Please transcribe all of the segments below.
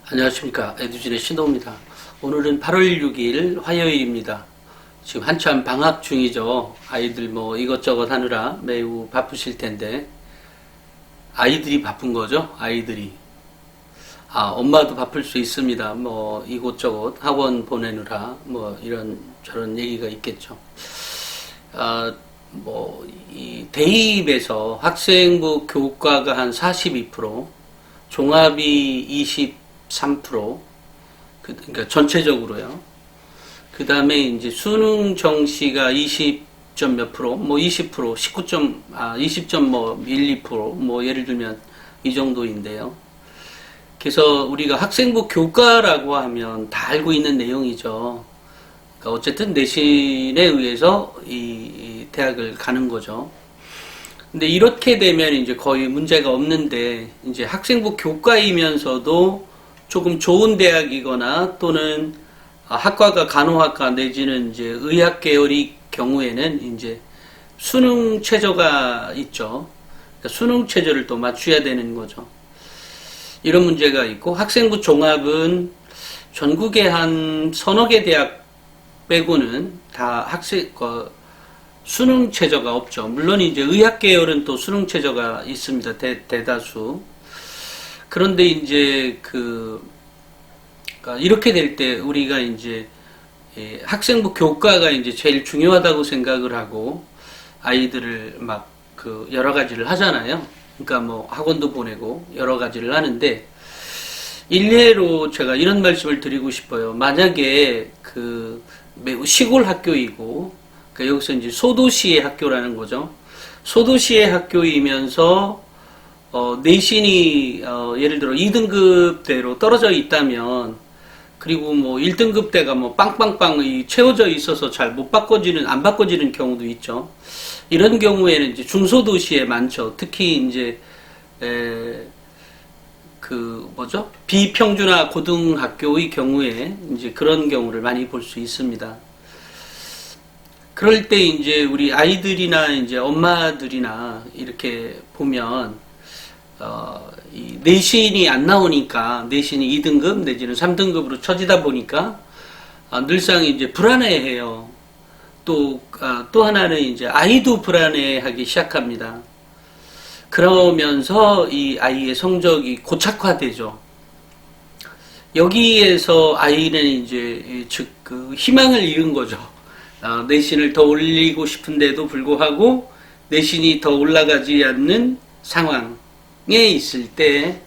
안녕하십니까. 에듀진의 신호입니다. 오늘은 8월 6일 화요일입니다. 지금 한참 방학 중이죠. 아이들 뭐 이것저것 하느라 매우 바쁘실 텐데, 아이들이 바쁜 거죠. 아이들이. 엄마도 바쁠 수 있습니다. 뭐 이곳저곳 학원 보내느라 뭐 이런 저런 얘기가 있겠죠. 이 대입에서 학생부 교과가 한 42%, 종합이 23%, 그러니까 전체적으로요. 그 다음에 이제 수능 정시가 20점 몇 프로, 뭐 20%, 20점 뭐 1, 2%, 뭐 예를 들면 이 정도인데요. 그래서 우리가 학생부 교과라고 하면 다 알고 있는 내용이죠. 그러니까 어쨌든 내신에 의해서 이 대학을 가는 거죠. 근데 이렇게 되면 이제 거의 문제가 없는데, 이제 학생부 교과이면서도 조금 좋은 대학이거나 또는 학과가 간호학과 내지는 이제 의학 계열의 경우에는 이제 수능 최저가 있죠. 그러니까 수능 최저를 또 맞춰야 되는 거죠. 이런 문제가 있고, 학생부 종합은 전국에 한 서너 개 대학 빼고는 다 수능 최저가 없죠. 물론 이제 의학 계열은 또 수능 최저가 있습니다. 대다수. 그런데 이제 이렇게 될 때 우리가 이제 학생부 교과가 이제 제일 중요하다고 생각을 하고 아이들을 막 여러 가지를 하잖아요. 그러니까 뭐 학원도 보내고 여러 가지를 하는데, 일례로 제가 이런 말씀을 드리고 싶어요. 만약에 매우 시골 학교이고, 그러니까 여기서 이제 소도시의 학교라는 거죠. 소도시의 학교이면서 내신이 예를 들어 2등급대로 떨어져 있다면, 그리고 뭐 1등급대가 뭐 빵빵빵 채워져 있어서 잘 안 바꿔지는 경우도 있죠. 이런 경우에는 이제 중소도시에 많죠. 특히 이제 비평준화 고등학교의 경우에 이제 그런 경우를 많이 볼 수 있습니다. 그럴 때 이제 우리 아이들이나 이제 엄마들이나 이렇게 보면 이 내신이 안 나오니까, 내신이 2등급 내지는 3등급으로 처지다 보니까 늘상 이제 불안해해요. 또 하나는 이제 아이도 불안해하기 시작합니다. 그러면서 이 아이의 성적이 고착화되죠. 여기에서 아이는 이제 희망을 잃은 거죠. 내신을 더 올리고 싶은데도 불구하고 내신이 더 올라가지 않는 상황에 있을 때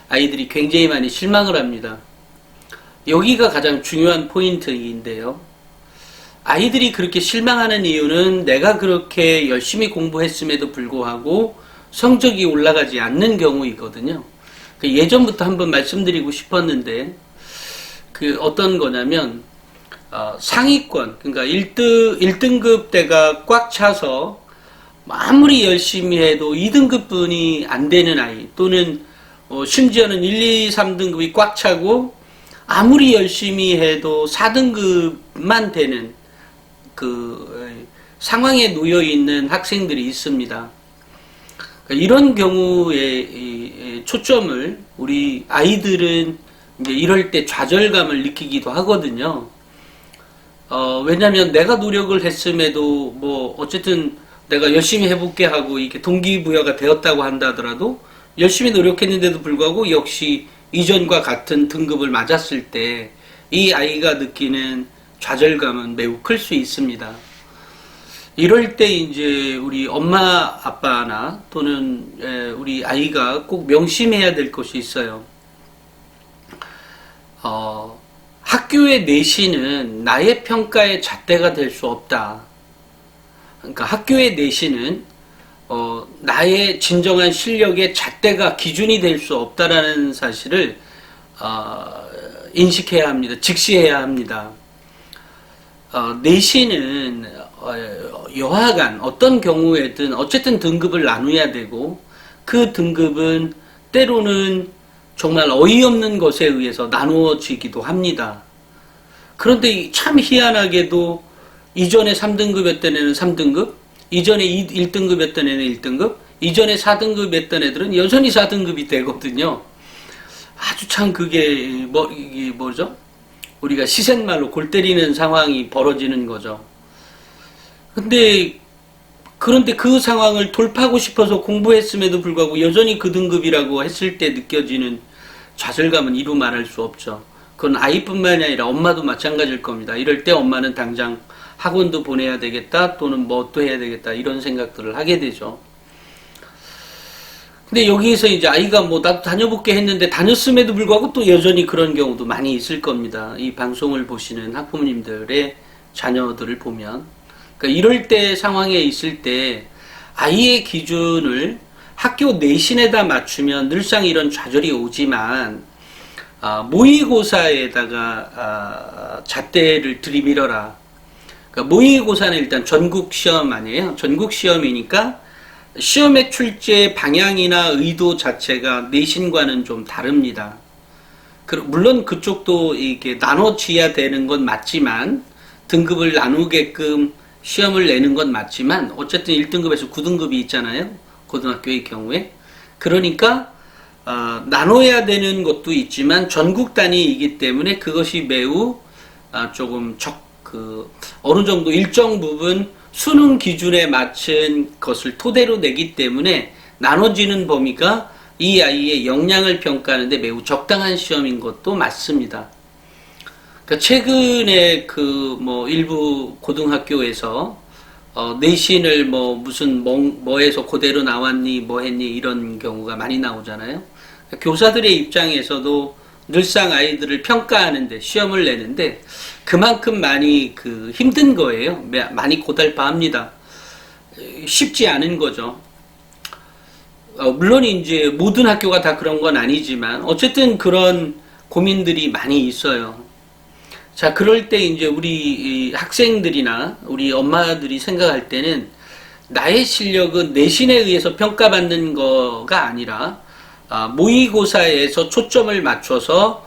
아이들이 굉장히 많이 실망을 합니다. 여기가 가장 중요한 포인트인데요. 아이들이 그렇게 실망하는 이유는 내가 그렇게 열심히 공부했음에도 불구하고 성적이 올라가지 않는 경우이거든요. 예전부터 한번 말씀드리고 싶었는데, 어떤 거냐면, 상위권, 그러니까 1등급대가 꽉 차서 아무리 열심히 해도 2등급분이 안 되는 아이, 또는 심지어는 1, 2, 3등급이 꽉 차고 아무리 열심히 해도 4등급만 되는 상황에 놓여 있는 학생들이 있습니다. 이런 경우에 초점을 우리 아이들은 이제 이럴 때 좌절감을 느끼기도 하거든요. 왜냐면 내가 노력을 했음에도 뭐 어쨌든 내가 열심히 해볼게 하고 이게 동기부여가 되었다고 한다더라도 열심히 노력했는데도 불구하고 역시 이전과 같은 등급을 맞았을 때 이 아이가 느끼는 좌절감은 매우 클 수 있습니다. 이럴 때 이제 우리 엄마 아빠나 또는 우리 아이가 꼭 명심해야 될 것이 있어요. 학교의 내신은 나의 평가의 잣대가 될 수 없다. 그러니까 학교의 내신은 나의 진정한 실력의 잣대가 기준이 될 수 없다라는 사실을 인식해야 합니다. 직시해야 합니다. 내신은 여하간 어떤 경우에든 어쨌든 등급을 나눠야 되고, 그 등급은 때로는 정말 어이없는 것에 의해서 나누어지기도 합니다. 그런데 참 희한하게도 이전에 3등급이었던 애는 3등급, 이전에 1등급이었던 애는 1등급, 이전에 4등급이었던 애들은 여전히 4등급이 되거든요. 아주 참 그게 이게 뭐죠? 우리가 시센말로 골 때리는 상황이 벌어지는 거죠. 그런데 그 상황을 돌파하고 싶어서 공부했음에도 불구하고 여전히 그 등급이라고 했을 때 느껴지는 좌절감은 이루 말할 수 없죠. 그건 아이뿐만이 아니라 엄마도 마찬가지일 겁니다. 이럴 때 엄마는 당장 학원도 보내야 되겠다, 또는 뭐 또 해야 되겠다, 이런 생각들을 하게 되죠. 근데 여기에서 이제 아이가 뭐 나도 다녀볼게 했는데 다녔음에도 불구하고 또 여전히 그런 경우도 많이 있을 겁니다. 이 방송을 보시는 학부모님들의 자녀들을 보면. 그러니까 이럴 때 상황에 있을 때 아이의 기준을 학교 내신에다 맞추면 늘상 이런 좌절이 오지만, 모의고사에다가 잣대를 들이밀어라. 그러니까 모의고사는 일단 전국 시험 아니에요. 전국 시험이니까 시험의 출제 방향이나 의도 자체가 내신과는 좀 다릅니다. 물론 그쪽도 이게 나눠져야 되는 건 맞지만, 등급을 나누게끔 시험을 내는 건 맞지만, 어쨌든 1등급에서 9등급이 있잖아요. 고등학교의 경우에. 그러니까 나눠야 되는 것도 있지만 전국 단위이기 때문에 그것이 매우 조금 어느 정도 일정 부분 수능 기준에 맞춘 것을 토대로 내기 때문에 나눠지는 범위가 이 아이의 역량을 평가하는데 매우 적당한 시험인 것도 맞습니다. 그러니까 최근에 일부 고등학교에서 내신을 무슨 뭐에서 그대로 나왔니 뭐 했니 이런 경우가 많이 나오잖아요. 그러니까 교사들의 입장에서도 늘상 아이들을 평가하는데, 시험을 내는데 그만큼 많이 힘든 거예요. 많이 고달파합니다. 쉽지 않은 거죠. 물론 이제 모든 학교가 다 그런 건 아니지만 어쨌든 그런 고민들이 많이 있어요. 자, 그럴 때 이제 우리 학생들이나 우리 엄마들이 생각할 때는 나의 실력은 내신에 의해서 평가받는 거가 아니라 모의고사에서 초점을 맞춰서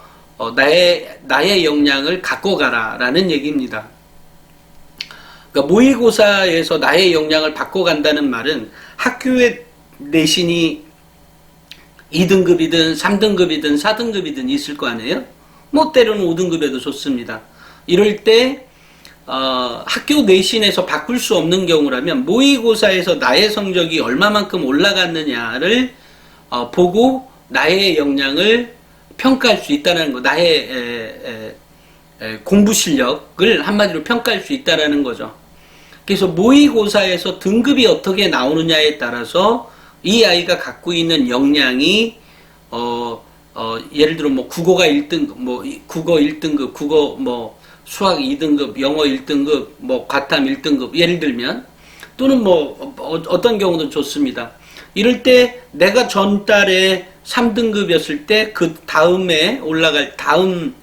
나의 역량을 갖고 가라라는 얘기입니다. 그러니까 모의고사에서 나의 역량을 갖고 간다는 말은 학교의 내신이 2등급이든 3등급이든 4등급이든 있을 거 아니에요? 뭐 때로는 5등급에도 좋습니다. 이럴 때 학교 내신에서 바꿀 수 없는 경우라면 모의고사에서 나의 성적이 얼마만큼 올라갔느냐를 보고 나의 역량을 평가할 수 있다는 거, 나의 공부 실력을 한마디로 평가할 수 있다는 거죠. 그래서 모의고사에서 등급이 어떻게 나오느냐에 따라서 이 아이가 갖고 있는 역량이 예를 들어 국어가 1등급, 국어 1등급, 수학 2등급, 영어 1등급, 과탐 1등급, 예를 들면, 또는 어떤 경우도 좋습니다. 이럴 때 내가 전달에 3등급이었을 때 그 다음에 다음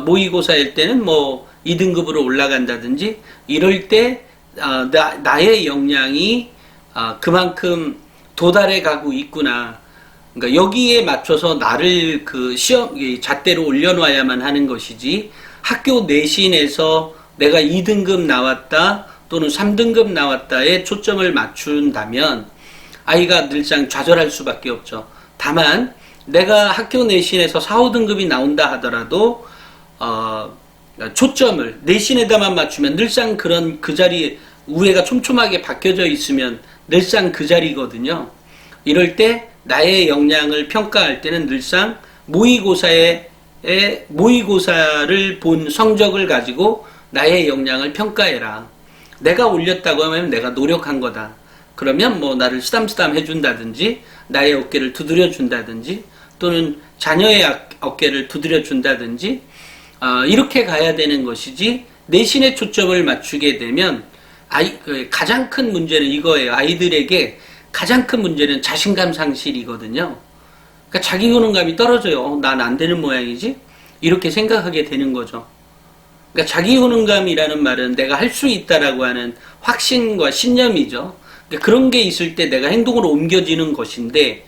모의고사일 때는 2등급으로 올라간다든지, 이럴 때 나의 역량이 그만큼 도달해 가고 있구나. 그러니까 여기에 맞춰서 나를 시험 잣대로 올려놔야만 하는 것이지, 학교 내신에서 내가 2등급 나왔다 또는 3등급 나왔다에 초점을 맞춘다면 아이가 늘상 좌절할 수밖에 없죠. 다만 내가 학교 내신에서 4, 5등급이 나온다 하더라도 초점을 내신에다만 맞추면 늘상 그 자리에 우회가 촘촘하게 박혀져 있으면 늘상 그 자리거든요. 이럴 때 나의 역량을 평가할 때는 늘상 모의고사를 본 성적을 가지고 나의 역량을 평가해라. 내가 올렸다고 하면 내가 노력한 거다. 그러면 나를 쓰담쓰담 해준다든지, 나의 어깨를 두드려 준다든지, 또는 자녀의 어깨를 두드려 준다든지, 이렇게 가야 되는 것이지, 내신에 초점을 맞추게 되면 가장 큰 문제는 이거예요. 아이들에게 가장 큰 문제는 자신감 상실이거든요. 그러니까 자기 효능감이 떨어져요. 난 안 되는 모양이지? 이렇게 생각하게 되는 거죠. 그러니까 자기 효능감이라는 말은 내가 할 수 있다라고 하는 확신과 신념이죠. 그러니까 그런 게 있을 때 내가 행동으로 옮겨지는 것인데,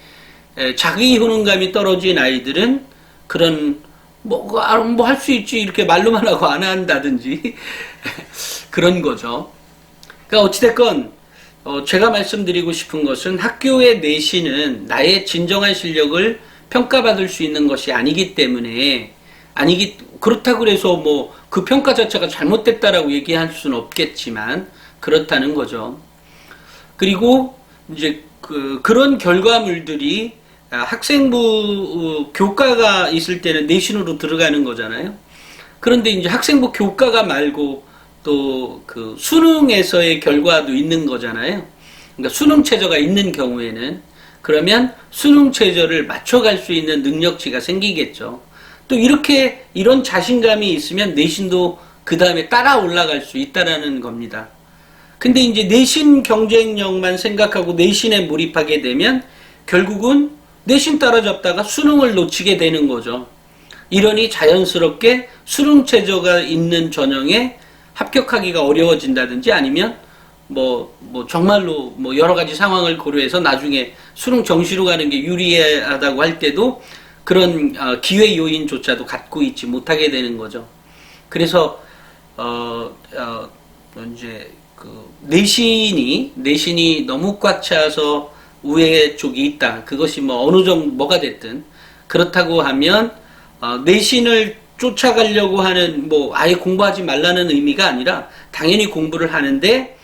자기 효능감이 떨어진 아이들은 그런 할 수 있지 이렇게 말로만 하고 안 한다든지 그런 거죠. 그러니까 어찌됐건 제가 말씀드리고 싶은 것은 학교의 내신은 나의 진정한 실력을 평가받을 수 있는 것이 아니기 때문에 그렇다고 해서 뭐 그 평가 자체가 잘못됐다라고 얘기할 수는 없겠지만 그렇다는 거죠. 그리고 이제 그런 결과물들이 학생부 교과가 있을 때는 내신으로 들어가는 거잖아요. 그런데 이제 학생부 교과가 말고 또 그 수능에서의 결과도 있는 거잖아요. 그러니까 수능 최저가 있는 경우에는 그러면 수능 최저를 맞춰갈 수 있는 능력치가 생기겠죠. 또 이런 자신감이 있으면 내신도 그 다음에 따라 올라갈 수 있다라는 겁니다. 근데 이제 내신 경쟁력만 생각하고 내신에 몰입하게 되면 결국은 내신 따라잡다가 수능을 놓치게 되는 거죠. 이러니 자연스럽게 수능 최저가 있는 전형에 합격하기가 어려워진다든지 아니면 정말로 여러 가지 상황을 고려해서 나중에 수능 정시로 가는 게 유리하다고 할 때도 그런 기회 요인조차도 갖고 있지 못하게 되는 거죠. 그래서 이제 내신이 너무 꽉 차서 우회 쪽이 있다. 그것이 어느 정도 뭐가 됐든 그렇다고 하면 내신을 쫓아가려고 하는 아예 공부하지 말라는 의미가 아니라 당연히 공부를 하는데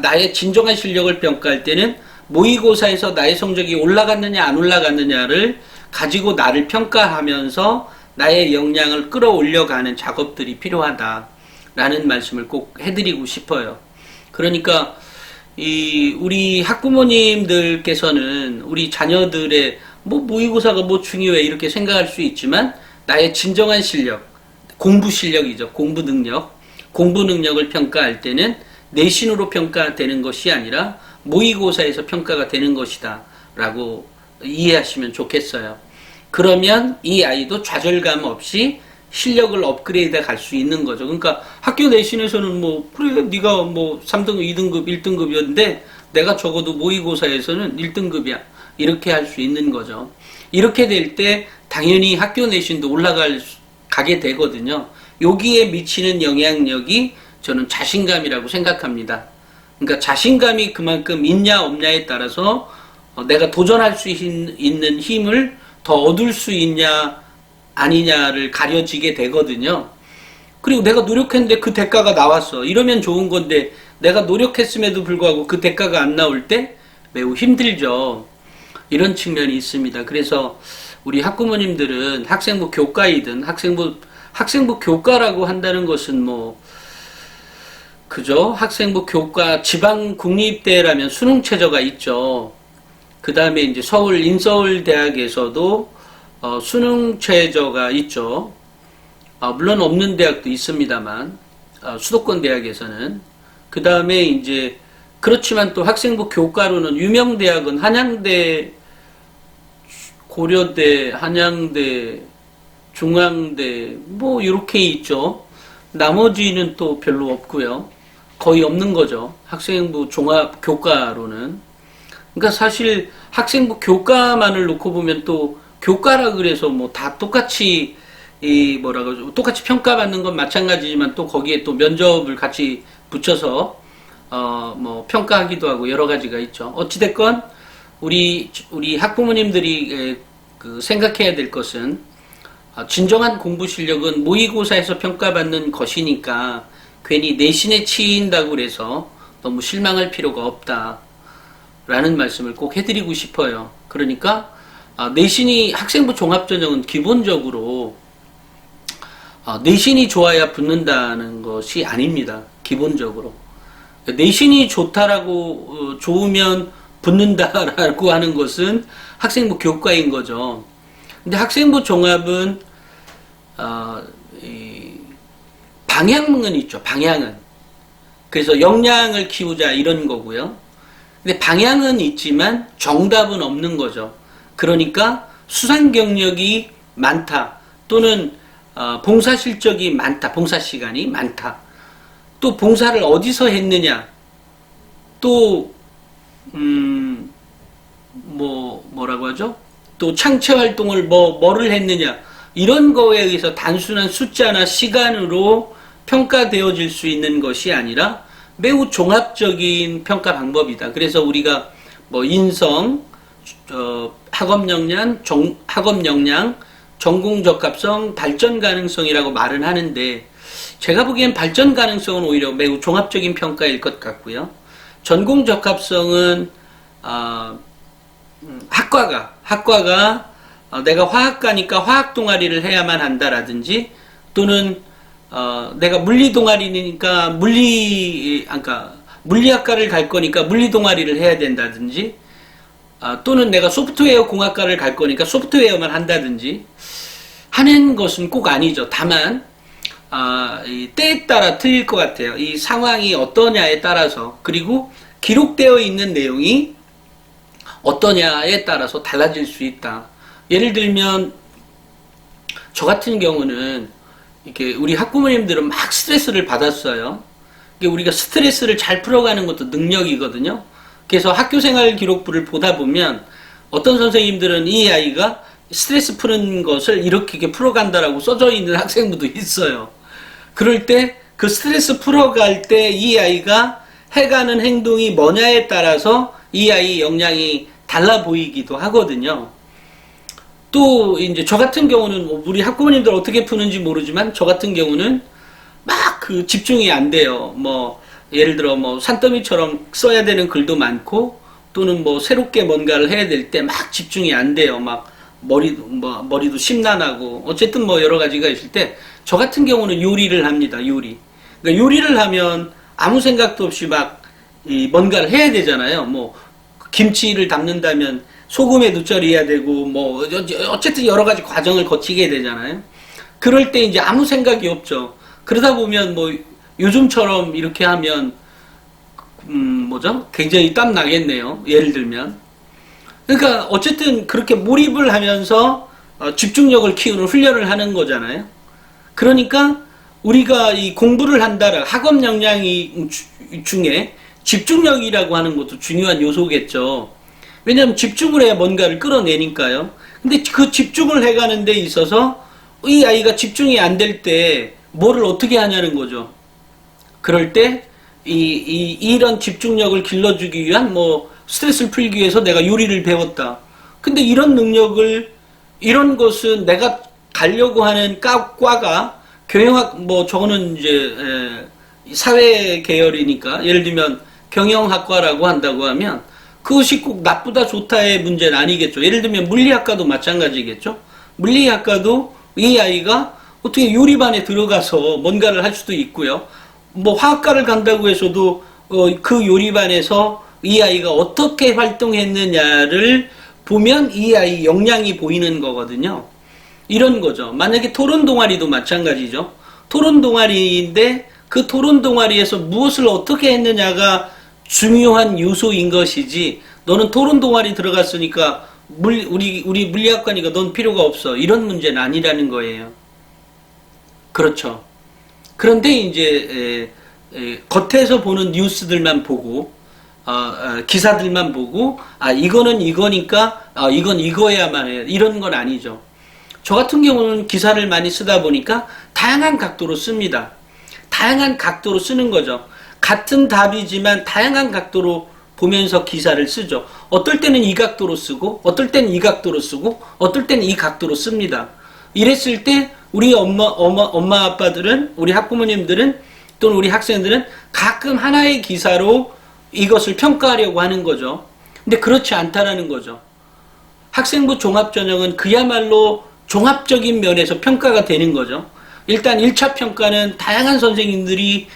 나의 진정한 실력을 평가할 때는 모의고사에서 나의 성적이 올라갔느냐 안 올라갔느냐를 가지고 나를 평가하면서 나의 역량을 끌어올려가는 작업들이 필요하다라는 말씀을 꼭 해드리고 싶어요. 그러니까 우리 학부모님들께서는 우리 자녀들의 모의고사가 중요해 이렇게 생각할 수 있지만 나의 진정한 실력, 공부 실력이죠. 공부 능력을 평가할 때는 내신으로 평가되는 것이 아니라 모의고사에서 평가가 되는 것이다 라고 이해하시면 좋겠어요. 그러면 이 아이도 좌절감 없이 실력을 업그레이드 갈 수 있는 거죠. 그러니까 학교 내신에서는 그래 네가 3등급, 2등급, 1등급이었는데 내가 적어도 모의고사에서는 1등급이야. 이렇게 할 수 있는 거죠. 이렇게 될 때 당연히 학교 내신도 가게 되거든요. 여기에 미치는 영향력이 저는 자신감이라고 생각합니다. 그러니까 자신감이 그만큼 있냐 없냐에 따라서 내가 도전할 수 있는 힘을 더 얻을 수 있냐 아니냐를 가려지게 되거든요. 그리고 내가 노력했는데 그 대가가 나왔어. 이러면 좋은 건데 내가 노력했음에도 불구하고 그 대가가 안 나올 때 매우 힘들죠. 이런 측면이 있습니다. 그래서 우리 학부모님들은 학생부 교과이든 학생부 교과라고 한다는 것은 그죠? 학생부 교과 지방 국립대라면 수능 최저가 있죠. 그 다음에 이제 인서울 대학에서도 수능 최저가 있죠. 물론 없는 대학도 있습니다만 수도권 대학에서는 그 다음에 이제 그렇지만 또 학생부 교과로는 유명 대학은 한양대, 고려대, 한양대, 중앙대 이렇게 있죠. 나머지는 또 별로 없고요. 거의 없는 거죠. 학생부 종합 교과로는. 그러니까 사실 학생부 교과만을 놓고 보면 또 교과라 그래서 다 똑같이 똑같이 평가받는 건 마찬가지지만 또 거기에 또 면접을 같이 붙여서 평가하기도 하고 여러 가지가 있죠. 어찌됐건 우리 학부모님들이 생각해야 될 것은 진정한 공부 실력은 모의고사에서 평가받는 것이니까 괜히 내신에 치인다고 그래서 너무 실망할 필요가 없다라는 말씀을 꼭 해드리고 싶어요. 그러니까 내신이 학생부 종합전형은 기본적으로 내신이 좋아야 붙는다는 것이 아닙니다. 기본적으로 내신이 좋으면 붙는다라고 하는 것은 학생부 교과인 거죠. 근데 학생부 종합은 방향은 있죠. 방향은. 그래서 역량을 키우자 이런 거고요. 근데 방향은 있지만 정답은 없는 거죠. 그러니까 수상 경력이 많다. 또는 봉사 실적이 많다. 봉사 시간이 많다. 또 봉사를 어디서 했느냐. 또 뭐라고 하죠? 또 창체 활동을 뭐를 했느냐. 이런 거에 의해서 단순한 숫자나 시간으로 평가되어질 수 있는 것이 아니라 매우 종합적인 평가 방법이다. 그래서 우리가 인성, 학업 역량, 전공 적합성, 발전 가능성이라고 말은 하는데, 제가 보기엔 발전 가능성은 오히려 매우 종합적인 평가일 것 같고요. 전공 적합성은 학과가 내가 화학과니까 화학 동아리를 해야만 한다라든지, 또는 내가 물리 동아리니까 물리학과를 갈 거니까 물리 동아리를 해야 된다든지, 또는 내가 소프트웨어 공학과를 갈 거니까 소프트웨어만 한다든지 하는 것은 꼭 아니죠. 다만 이 때에 따라 틀릴 것 같아요. 이 상황이 어떠냐에 따라서, 그리고 기록되어 있는 내용이 어떠냐에 따라서 달라질 수 있다. 예를 들면 저 같은 경우는 이렇게 우리 학부모님들은 막 스트레스를 받았어요. 우리가 스트레스를 잘 풀어가는 것도 능력이거든요. 그래서 학교생활 기록부를 보다 보면 어떤 선생님들은 이 아이가 스트레스 푸는 것을 이렇게 풀어간다라고 써져 있는 학생들도 있어요. 그럴 때 그 스트레스 풀어갈 때 이 아이가 해가는 행동이 뭐냐에 따라서 이 아이의 역량이 달라 보이기도 하거든요. 또 이제 저 같은 경우는 우리 학부모님들 어떻게 푸는지 모르지만 저 같은 경우는 막 그 집중이 안 돼요. 뭐 예를 들어 뭐 산더미처럼 써야 되는 글도 많고, 또는 뭐 새롭게 뭔가를 해야 될 때 막 집중이 안 돼요. 막 머리도 심란하고, 어쨌든 뭐 여러 가지가 있을 때 저 같은 경우는 요리를 합니다. 그러니까 요리를 하면 아무 생각도 없이 막 뭔가를 해야 되잖아요. 뭐 김치를 담는다면 소금에 누절해야 되고, 뭐 어쨌든 여러 가지 과정을 거치게 되잖아요. 그럴 때 이제 아무 생각이 없죠. 그러다 보면 뭐 요즘처럼 이렇게 하면 굉장히 땀 나겠네요. 예를 들면. 그러니까 어쨌든 그렇게 몰입을 하면서 집중력을 키우는 훈련을 하는 거잖아요. 그러니까 우리가 이 공부를 한다라 학업 역량 중에 집중력이라고 하는 것도 중요한 요소겠죠. 왜냐하면 집중을 해야 뭔가를 끌어내니까요. 근데 그 집중을 해가는 데 있어서 이 아이가 집중이 안 될 때 뭐를 어떻게 하냐는 거죠. 그럴 때 이런 집중력을 길러주기 위한 뭐 스트레스를 풀기 위해서 내가 요리를 배웠다. 근데 이런 이런 것은 내가 가려고 하는 과가 경영학, 뭐 저거는 이제 사회 계열이니까, 예를 들면 경영학과라고 한다고 하면 그것이 꼭 나쁘다 좋다의 문제는 아니겠죠. 예를 들면 물리학과도 마찬가지겠죠. 물리학과도 이 아이가 어떻게 요리반에 들어가서 뭔가를 할 수도 있고요. 뭐 화학과를 간다고 해서도 그 요리반에서 이 아이가 어떻게 활동했느냐를 보면 이 아이 역량이 보이는 거거든요. 이런 거죠. 만약에 토론 동아리도 마찬가지죠. 토론 동아리인데 그 토론 동아리에서 무엇을 어떻게 했느냐가 중요한 요소인 것이지, 너는 토론 동아리 들어갔으니까 우리 물리학과니까 넌 필요가 없어, 이런 문제는 아니라는 거예요. 그렇죠. 그런데 이제 겉에서 보는 뉴스들만 보고 기사들만 보고 이거는 이거니까 이건 이거야만 해, 이런 건 아니죠. 저 같은 경우는 기사를 많이 쓰다 보니까 다양한 각도로 씁니다. 다양한 각도로 쓰는 거죠. 같은 답이지만 다양한 각도로 보면서 기사를 쓰죠. 어떨 때는 이 각도로 쓰고, 어떨 때는 이 각도로 쓰고, 어떨 때는 이 각도로 씁니다. 이랬을 때 우리 엄마 아빠들은, 우리 학부모님들은, 또는 우리 학생들은 가끔 하나의 기사로 이것을 평가하려고 하는 거죠. 근데 그렇지 않다라는 거죠. 학생부 종합전형은 그야말로 종합적인 면에서 평가가 되는 거죠. 일단 1차 평가는 다양한 선생님들이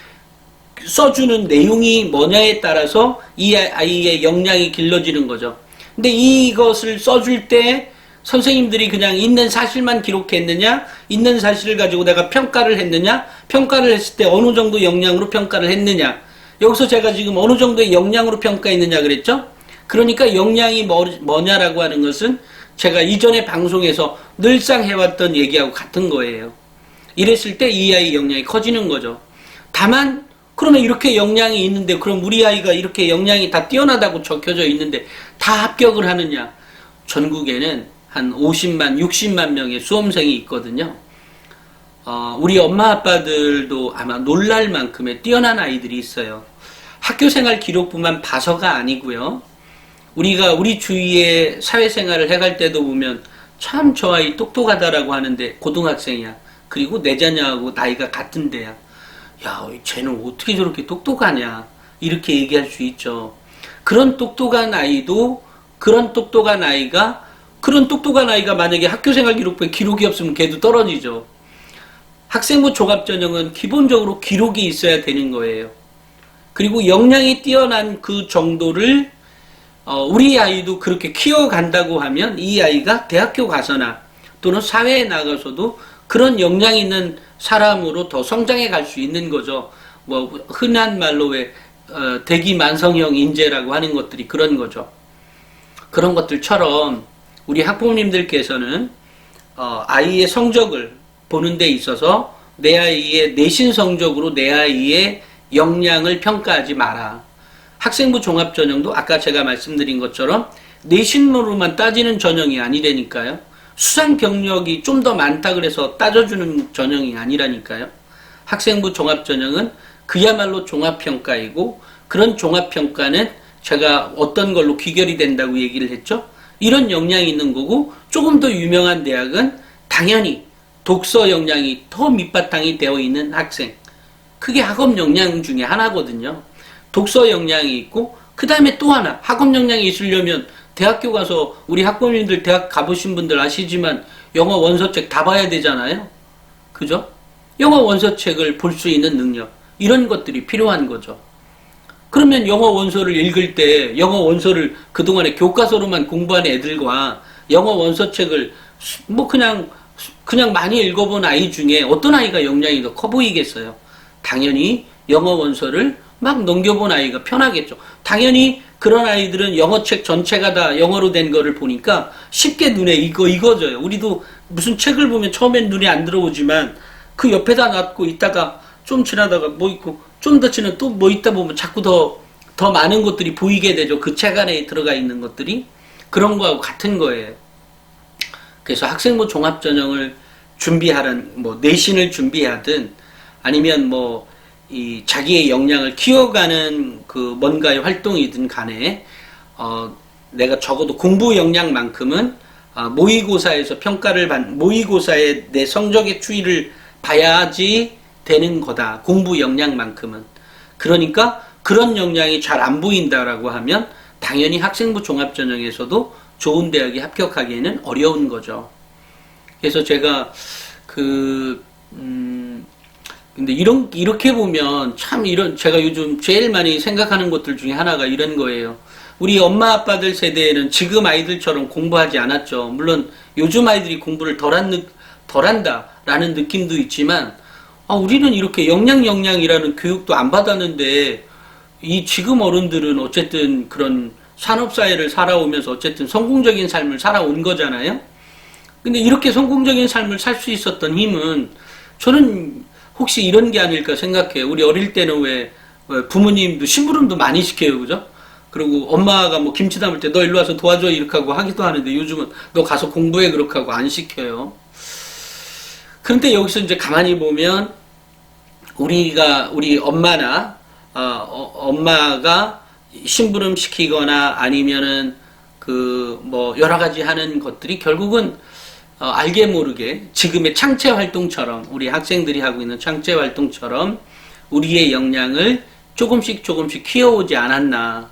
써주는 내용이 뭐냐에 따라서 이 아이의 역량이 길러지는 거죠. 근데 이것을 써줄 때 선생님들이 그냥 있는 사실만 기록했느냐, 있는 사실을 가지고 내가 평가를 했느냐, 평가를 했을 때 어느 정도 역량으로 평가를 했느냐, 여기서 제가 지금 어느 정도의 역량으로 평가했느냐 그랬죠? 그러니까 역량이 뭐냐라고 하는 것은 제가 이전에 방송에서 늘상 해왔던 얘기하고 같은 거예요. 이랬을 때 이 아이 역량이 커지는 거죠. 다만 그러면 이렇게 역량이 있는데, 그럼 우리 아이가 이렇게 역량이 다 뛰어나다고 적혀져 있는데 다 합격을 하느냐? 전국에는 한 50만, 60만 명의 수험생이 있거든요. 우리 엄마 아빠들도 아마 놀랄 만큼의 뛰어난 아이들이 있어요. 학교생활 기록부만 봐서가 아니고요. 우리가 우리 주위에 사회생활을 해갈 때도 보면 참 저 아이 똑똑하다라고 하는데 고등학생이야. 그리고 내 자녀하고 나이가 같은데야. 야, 쟤는 어떻게 저렇게 똑똑하냐. 이렇게 얘기할 수 있죠. 그런 똑똑한 아이가 만약에 학교생활 기록부에 기록이 없으면 걔도 떨어지죠. 학생부 종합전형은 기본적으로 기록이 있어야 되는 거예요. 그리고 역량이 뛰어난 그 정도를 우리 아이도 그렇게 키워간다고 하면 이 아이가 대학교 가서나 또는 사회에 나가서도 그런 역량 있는 사람으로 더 성장해 갈 수 있는 거죠. 뭐 흔한 말로 왜 대기만성형 인재라고 하는 것들이 그런 거죠. 그런 것들처럼 우리 학부모님들께서는 아이의 성적을 보는 데 있어서 내 아이의 내신 성적으로 내 아이의 역량을 평가하지 마라. 학생부 종합전형도 아까 제가 말씀드린 것처럼 내신으로만 따지는 전형이 아니라니까요. 수상 경력이 좀 더 많다 그래서 따져주는 전형이 아니라니까요. 학생부 종합전형은 그야말로 종합평가이고, 그런 종합평가는 제가 어떤 걸로 귀결이 된다고 얘기를 했죠. 이런 역량이 있는 거고, 조금 더 유명한 대학은 당연히 독서 역량이 더 밑바탕이 되어 있는 학생, 그게 학업 역량 중에 하나거든요. 독서 역량이 있고, 그 다음에 또 하나, 학업 역량이 있으려면 대학교 가서, 우리 학부모님들 대학 가보신 분들 아시지만 영어 원서책 다 봐야 되잖아요. 그죠? 영어 원서책을 볼 수 있는 능력, 이런 것들이 필요한 거죠. 그러면 영어 원서를 읽을 때 영어 원서를 그동안에 교과서로만 공부한 애들과 영어 원서책을 뭐 그냥 많이 읽어본 아이 중에 어떤 아이가 역량이 더 커 보이겠어요? 당연히 영어 원서를 막 넘겨본 아이가 편하겠죠. 당연히 그런 아이들은 영어책 전체가 다 영어로 된 거를 보니까 쉽게 눈에 익어져요. 우리도 무슨 책을 보면 처음엔 눈에 안 들어오지만 그 옆에다 놔두고 있다가 좀 지나다가 뭐 있고 좀 더 지나 또 뭐 있다 보면 자꾸 더 많은 것들이 보이게 되죠. 그 책 안에 들어가 있는 것들이. 그런 거하고 같은 거예요. 그래서 학생부 종합전형을 준비하는, 뭐 내신을 준비하든 아니면 뭐 이 자기의 역량을 키워가는 그 뭔가의 활동이든 간에 내가 적어도 공부 역량만큼은 모의고사에서 모의고사의 내 성적의 추이를 봐야지 되는 거다. 공부 역량만큼은. 그러니까 그런 역량이 잘 안 보인다라고 하면 당연히 학생부 종합전형에서도 좋은 대학에 합격하기에는 어려운 거죠. 그래서 제가 근데 이렇게 보면 참 제가 요즘 제일 많이 생각하는 것들 중에 하나가 이런 거예요. 우리 엄마 아빠들 세대에는 지금 아이들처럼 공부하지 않았죠. 물론 요즘 아이들이 공부를 덜한다라는 느낌도 있지만, 우리는 이렇게 역량이라는 교육도 안 받았는데, 이 지금 어른들은 어쨌든 그런 산업사회를 살아오면서 어쨌든 성공적인 삶을 살아온 거잖아요. 근데 이렇게 성공적인 삶을 살 수 있었던 힘은 저는 혹시 이런 게 아닐까 생각해요. 우리 어릴 때는 왜 부모님도 심부름도 많이 시켜요, 그죠? 그리고 엄마가 뭐 김치 담을 때 너 일로 와서 도와줘 이렇게 하고 하기도 하는데 요즘은 너 가서 공부해 그렇게 하고 안 시켜요. 그런데 여기서 이제 가만히 보면 우리 엄마나 엄마가 심부름 시키거나 아니면은 뭐 여러 가지 하는 것들이 결국은 알게 모르게 지금의 창체 활동처럼, 우리 학생들이 하고 있는 창체 활동처럼 우리의 역량을 조금씩 키워오지 않았나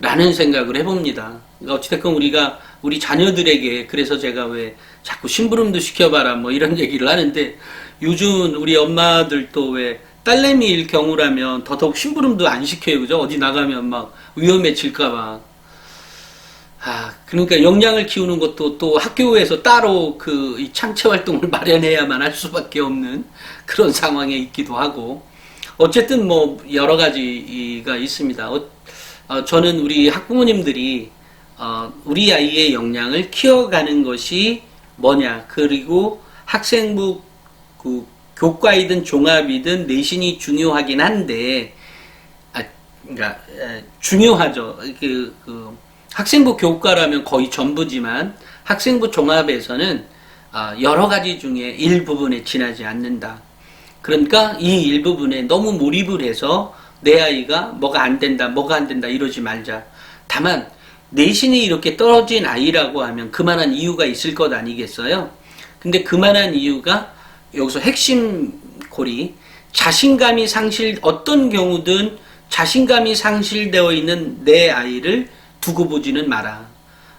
라는 생각을 해봅니다. 그러니까 어찌됐건 우리 자녀들에게, 그래서 제가 왜 자꾸 심부름도 시켜봐라 뭐 이런 얘기를 하는데, 요즘 우리 엄마들도 왜 딸내미일 경우라면 더더욱 심부름도 안 시켜요, 그죠? 어디 나가면 막 위험해질까봐. 그러니까 역량을 키우는 것도 또 학교에서 따로 이 창체 활동을 마련해야만 할 수밖에 없는 그런 상황에 있기도 하고, 어쨌든 뭐 여러 가지가 있습니다. 저는 우리 학부모님들이 우리 아이의 역량을 키워가는 것이 뭐냐, 그리고 학생부 교과이든 종합이든 내신이 중요하긴 한데, 그러니까 중요하죠. 학생부 교과라면 거의 전부지만 학생부 종합에서는 여러 가지 중에 일부분에 지나지 않는다. 그러니까 이 일부분에 너무 몰입을 해서 내 아이가 뭐가 안 된다 이러지 말자. 다만 내신이 이렇게 떨어진 아이라고 하면 그만한 이유가 있을 것 아니겠어요? 근데 그만한 이유가 여기서 핵심 골이 자신감이 어떤 경우든 자신감이 상실되어 있는 내 아이를 두고 보지는 마라.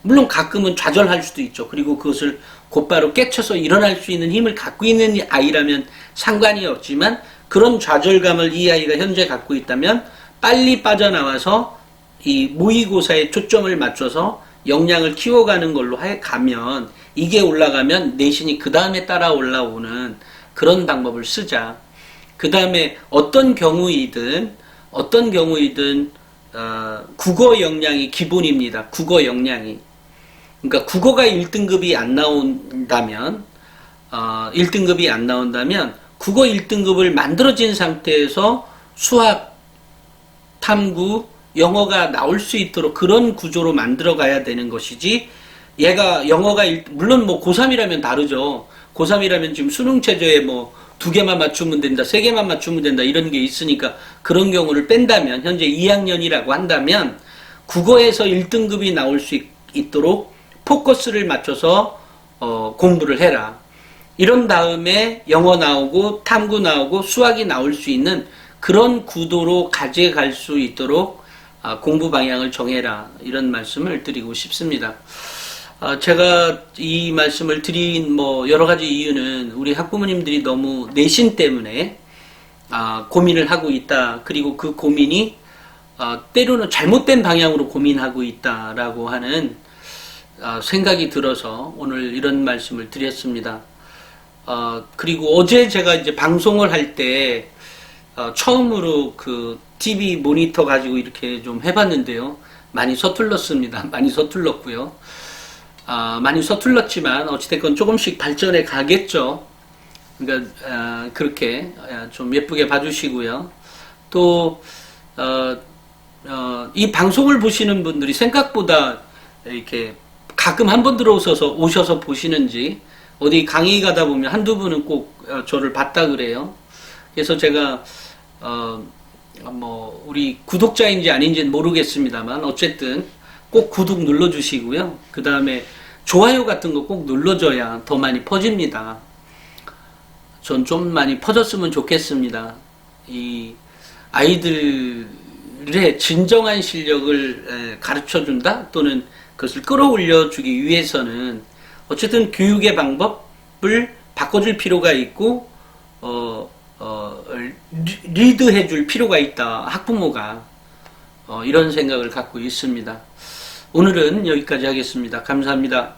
물론 가끔은 좌절할 수도 있죠. 그리고 그것을 곧바로 깨쳐서 일어날 수 있는 힘을 갖고 있는 아이라면 상관이 없지만 그런 좌절감을 이 아이가 현재 갖고 있다면 빨리 빠져나와서 이 모의고사에 초점을 맞춰서 역량을 키워가는 걸로 가면 이게 올라가면 내신이 그 다음에 따라 올라오는 그런 방법을 쓰자. 그 다음에 어떤 경우이든 국어 역량이 기본입니다. 국어 역량이. 그러니까 국어가 1등급이 안 나온다면 국어 1등급을 만들어진 상태에서 수학, 탐구, 영어가 나올 수 있도록 그런 구조로 만들어 가야 되는 것이지, 얘가 영어가 물론 뭐 고3이라면 다르죠. 고3이라면 지금 수능 체제에 뭐 2개만 맞추면 된다, 3개만 맞추면 된다 이런 게 있으니까 그런 경우를 뺀다면, 현재 2학년이라고 한다면 국어에서 1등급이 나올 수 있도록 포커스를 맞춰서 공부를 해라. 이런 다음에 영어 나오고 탐구 나오고 수학이 나올 수 있는 그런 구도로 가져갈 수 있도록 공부 방향을 정해라. 이런 말씀을 드리고 싶습니다. 제가 이 말씀을 드린 여러 가지 이유는 우리 학부모님들이 너무 내신 때문에 고민을 하고 있다. 그리고 그 고민이 때로는 잘못된 방향으로 고민하고 있다라고 하는 생각이 들어서 오늘 이런 말씀을 드렸습니다. 그리고 어제 제가 이제 방송을 할 때 처음으로 그 TV 모니터 가지고 이렇게 좀 해봤는데요. 많이 서툴렀습니다. 많이 서툴렀고요. 많이 서툴렀지만 어찌됐건 조금씩 발전해 가겠죠. 그러니까 그렇게 좀 예쁘게 봐주시고요. 또 이 방송을 보시는 분들이 생각보다 이렇게 가끔 한 번 오셔서 보시는지, 어디 강의 가다 보면 한두 분은 꼭 저를 봤다 그래요. 그래서 제가 우리 구독자인지 아닌지는 모르겠습니다만 어쨌든 꼭 구독 눌러주시고요. 그 다음에 좋아요 같은 거 꼭 눌러줘야 더 많이 퍼집니다. 전 좀 많이 퍼졌으면 좋겠습니다. 이 아이들의 진정한 실력을 가르쳐준다 또는 그것을 끌어올려 주기 위해서는 어쨌든 교육의 방법을 바꿔줄 필요가 있고 리드해 줄 필요가 있다. 학부모가 이런 생각을 갖고 있습니다. 오늘은 여기까지 하겠습니다. 감사합니다.